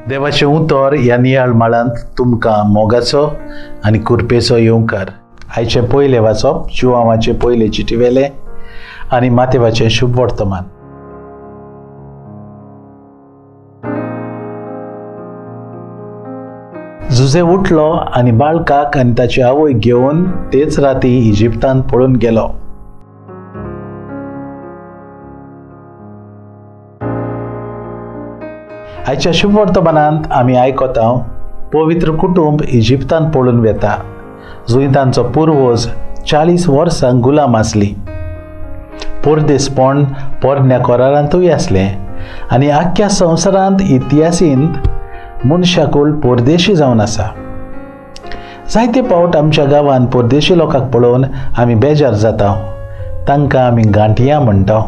देवाचें उतर ह्या नियाळ माळांत तुमकां मोगाचो आनी कुरपेचो येवकार. आयचे पयले वाचप जुआंवाचे पयले चिटवेले आनी मातेवाचें शुभ वर्तमान. जुजे उठलो आनी बाळकाक आनी ताची आवय घेवन तेच राती इजिप्तांत पळून गेलो. आयच्या शुभ वर्तमानांत आमी आयकता पवित्र कुटुंब इजिप्तांत पळून वेता, जंय तांचो पुर्वज 40 वर्सां गुलाम आसली. परदेसपण पोरण्या कोरारांतूय आसलें आनी आख्ख्या संवसारांत इतिहासींत मनशाकूल परदेशी जावन आसा. जायते फावट आमच्या गांवांत परदेशी लोकांक पळोवन आमी बेजार जाता. तांकां आमी गांठियां म्हणटा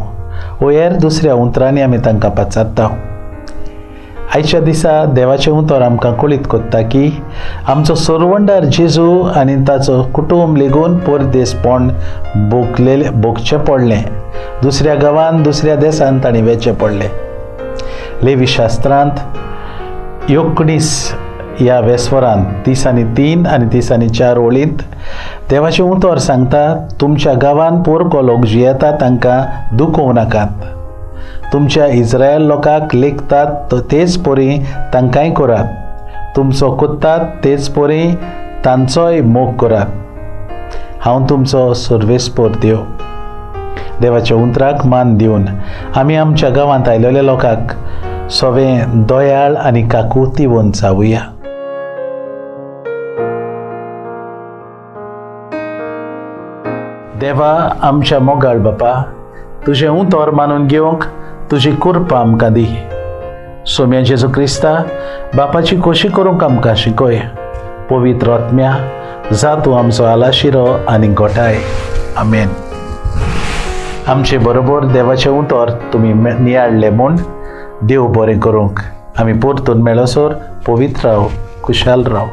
वा हेर दुसऱ्या उतरांनी आमी तांकां पाचारता. आयच्या दिसा देवाचें उतर आमकां कळीत कोत्ता की आमचो सोरवंडार जेजू आनी ताचो कुटुंब लेगून परदेसपण भोगचें पडलें. दुसऱ्या गांवांत दुसऱ्या देशांत ताणें वेचचें पडलें. लेवी शास्त्रांत 19 ह्या वेस्वरांत 30:3 आनी 30:4 वळींत देवाचें उतर सांगता, तुमच्या गांवांत पोरको लोक जियेता तांकां दुखोवं नाकात. तुमच्या इस्रायल लोकांक लेखतात तेच पोरी तांकांय करात. तुमचो कोत्तात तेच पोरी तांचोय मोग करात. हांव तुमचो सर्वेस्पोर देव. देवाच्या उतराक मान दिवन आमी आमच्या गांवांत आयलेल्या लोकांक सवें दयाळ आनी काकुतीवन चावुया. देवा आमच्या मोगाळ बापा, तुजें उतर मानून घेवंक तुजी कृपा आमकां दी. सोम्या जेजू क्रिस्ता, बापाची खोशी करूंक आमकां शिकय. पवित्र आत्म्या, जा तूं आमचो आलाशिरो आनी घोटाय. आमेन. आमचे बरोबर देवाचें उतर तुमी नियाळ्ळें म्हूण देव बरें करूंक. आमी परतून मेळसोर पवित्र राव, खुशाल राव.